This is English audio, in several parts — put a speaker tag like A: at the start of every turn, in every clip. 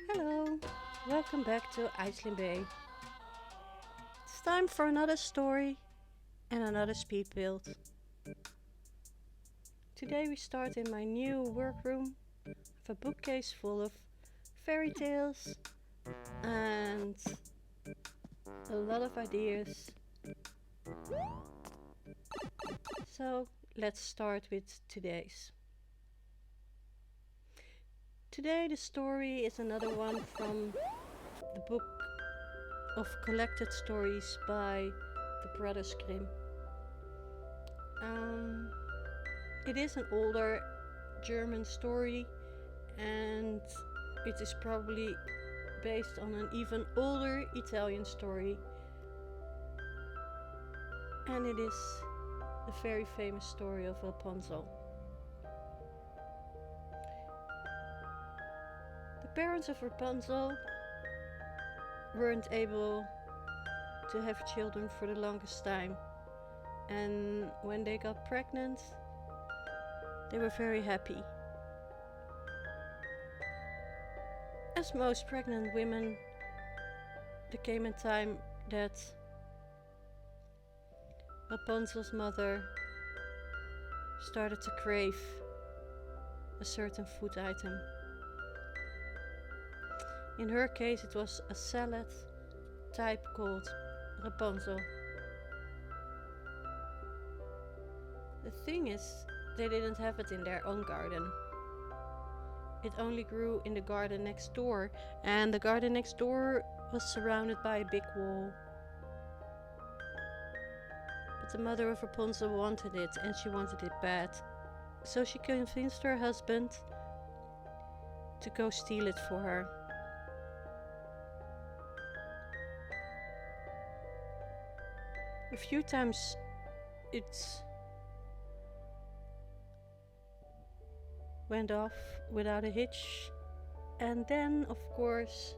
A: Hello, welcome back to Eislyn Bay. It's time for another story and another speed build. Today we start in my new workroom with a bookcase full of fairy tales and a lot of ideas. So let's start with today's. Today the story is another one from the book of collected stories by the brothers Grimm. It is an older German story and it is probably based on an even older Italian story, and it is the very famous story of Rapunzel. The parents of Rapunzel weren't able to have children for the longest time, and when they got pregnant they were very happy. As most pregnant women, there came a time that Rapunzel's mother started to crave a certain food item. In her case it was a salad type called Rapunzel. The thing is, they didn't have it in their own garden. It only grew in the garden next door, and the garden next door was surrounded by a big wall. But the mother of Rapunzel wanted it, and she wanted it bad. So she convinced her husband to go steal it for her. A few times it went off without a hitch, and then of course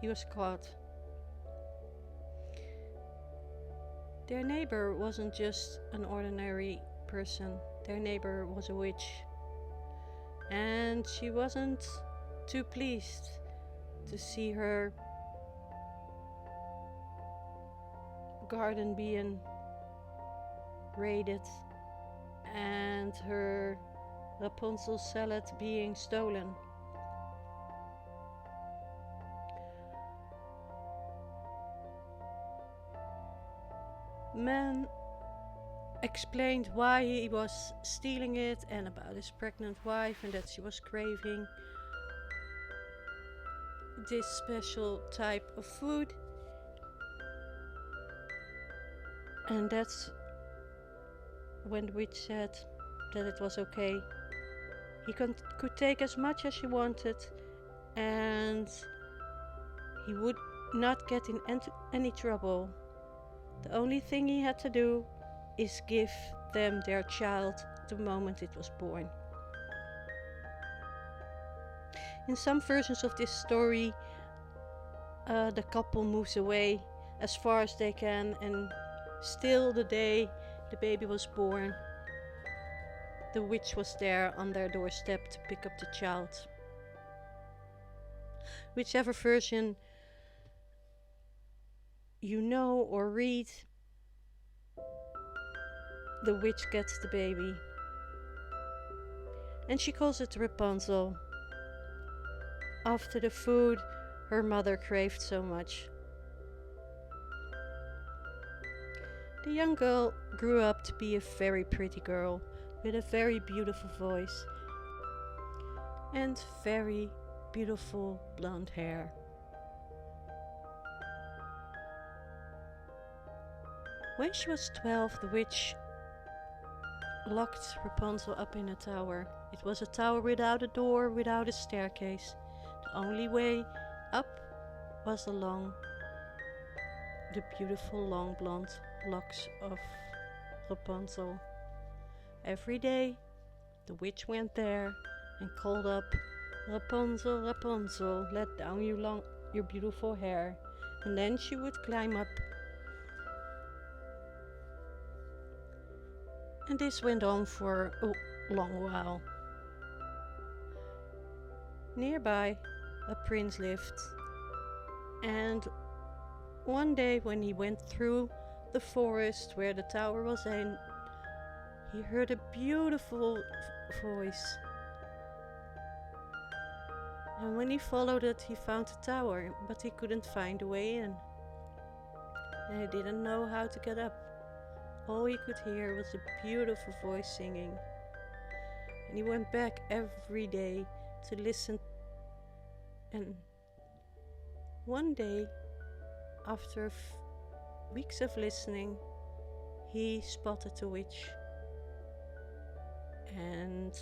A: he was caught. Their neighbor wasn't just an ordinary person, their neighbor was a witch, and she wasn't too pleased to see her garden being raided and her Rapunzel salad being stolen. Man explained why he was stealing it and about his pregnant wife, and that she was craving this special type of food. And that's when the witch said that it was okay. He could take as much as he wanted, and he would not get in any trouble. The only thing he had to do is give them their child the moment it was born. In some versions of this story, the couple moves away as far as they can, and still the day the baby was born, the witch was there on their doorstep to pick up the child. Whichever version you know or read, the witch gets the baby, and she calls it Rapunzel, after the food her mother craved so much. The young girl grew up to be a very pretty girl with a very beautiful voice and very beautiful blonde hair. When she was 12, the witch locked Rapunzel up in a tower. It was a tower without a door, without a staircase. The only way up was along the beautiful long blonde locks of Rapunzel. Every day the witch went there and called up, "Rapunzel, Rapunzel, let down your beautiful hair," and then she would climb up. And this went on for a long while. Nearby, a prince lived, and one day when he went through the forest where the tower was in, he heard a beautiful voice. And when he followed it, he found the tower, but he couldn't find a way in. And he didn't know how to get up. All he could hear was a beautiful voice singing. And he went back every day to listen. And one day, after weeks of listening, he spotted the witch and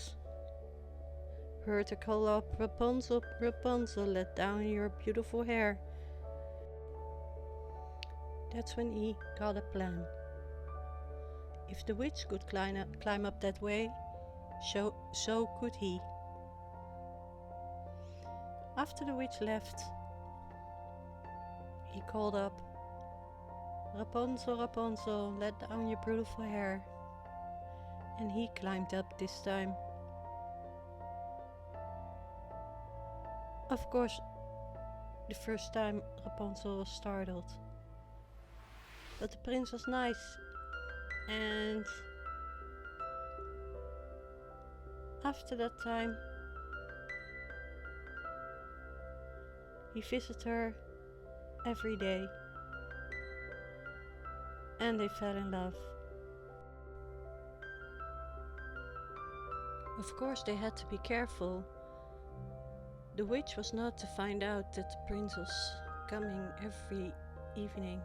A: heard her call up, "Rapunzel, Rapunzel, let down your beautiful hair." That's when he got a plan. If the witch could climb up that way, so could he. After the witch left, he called up, "Rapunzel, Rapunzel, let down your beautiful hair." And he climbed up this time. Of course, the first time Rapunzel was startled. But the prince was nice, and after that time, he visited her every day, and they fell in love. Of course, they had to be careful. The witch was not to find out that the prince was coming every evening.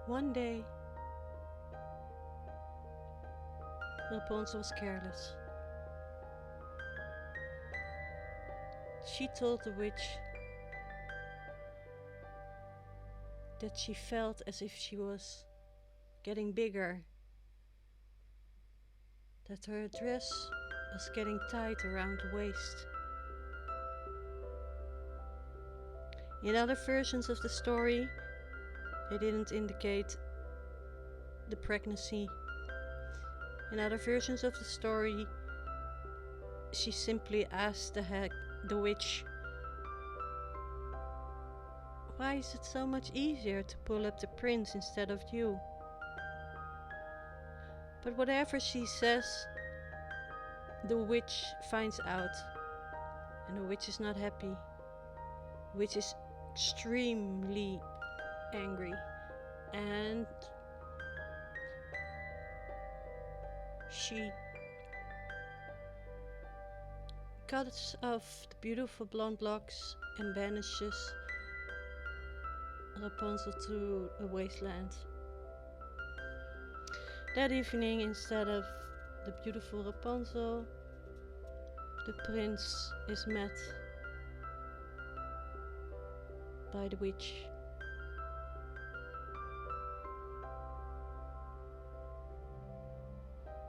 A: One day, Rapunzel was careless. She told the witch that she felt as if she was getting bigger, that her dress was getting tight around the waist. In other versions of the story, they didn't indicate the pregnancy. In other versions of the story, she simply asked the witch, "Why is it so much easier to pull up the prince instead of you?" But whatever she says, the witch finds out, and the witch is not happy. The witch is extremely angry, and she cuts off the beautiful blonde locks and banishes Rapunzel to a wasteland. That evening, instead of the beautiful Rapunzel, the prince is met by the witch.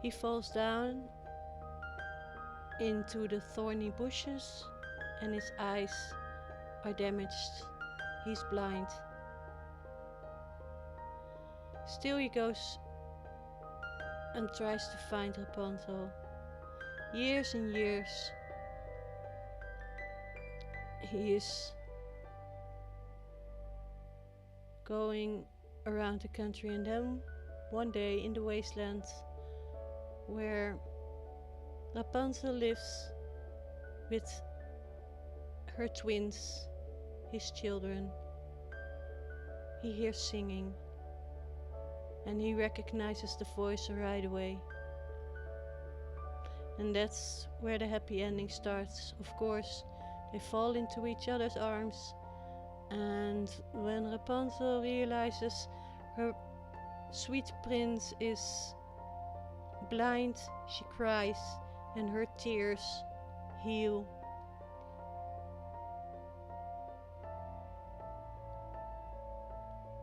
A: He falls down into the thorny bushes and his eyes are damaged. He's blind. Still he goes and tries to find Rapunzel. Years and years he is going around the country, and then one day in the wasteland where Rapunzel lives with her twins, his children, he hears singing and he recognizes the voice right away. And that's where the happy ending starts. Of course, they fall into each other's arms, and when Rapunzel realizes her sweet prince is blind, she cries and her tears heal.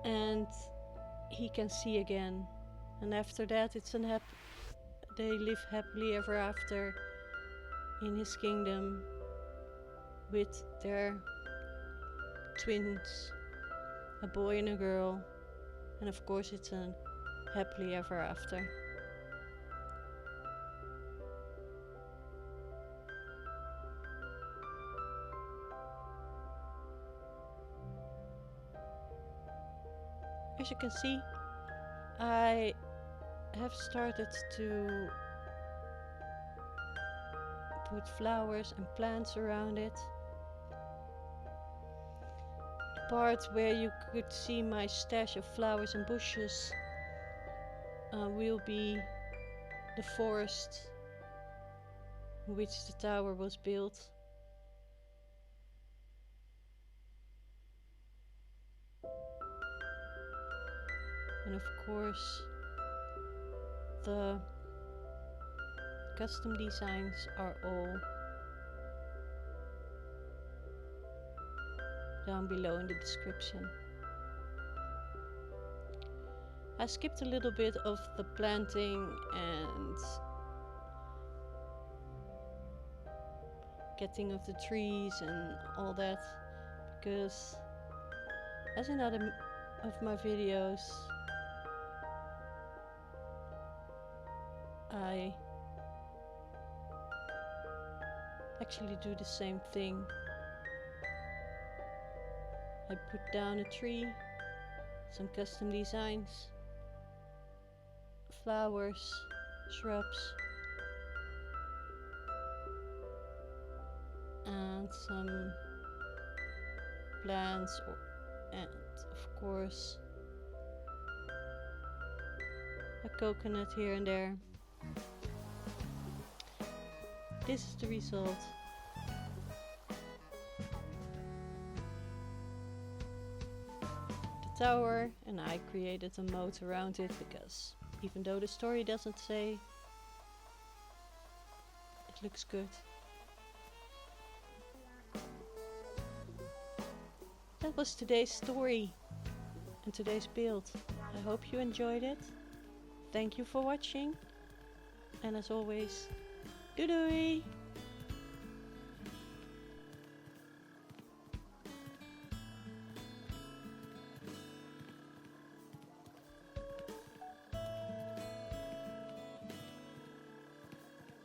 A: And he can see again, and after that they live happily ever after in his kingdom with their twins, a boy and a girl, and of course it's a happily ever after. you can see, I have started to put flowers and plants around it. The part where you could see my stash of flowers and bushes will be the forest in which the tower was built. And of course, the custom designs are all down below in the description. I skipped a little bit of the planting and getting of the trees and all that, because as in other of my videos, I actually do the same thing. I put down a tree, some custom designs, flowers, shrubs, and some plants, and of course a coconut here and there. This is the result. The tower, and I created a moat around it because even though the story doesn't say, it looks good. That was today's story and today's build. I hope you enjoyed it. Thank you for watching, and as always, doei!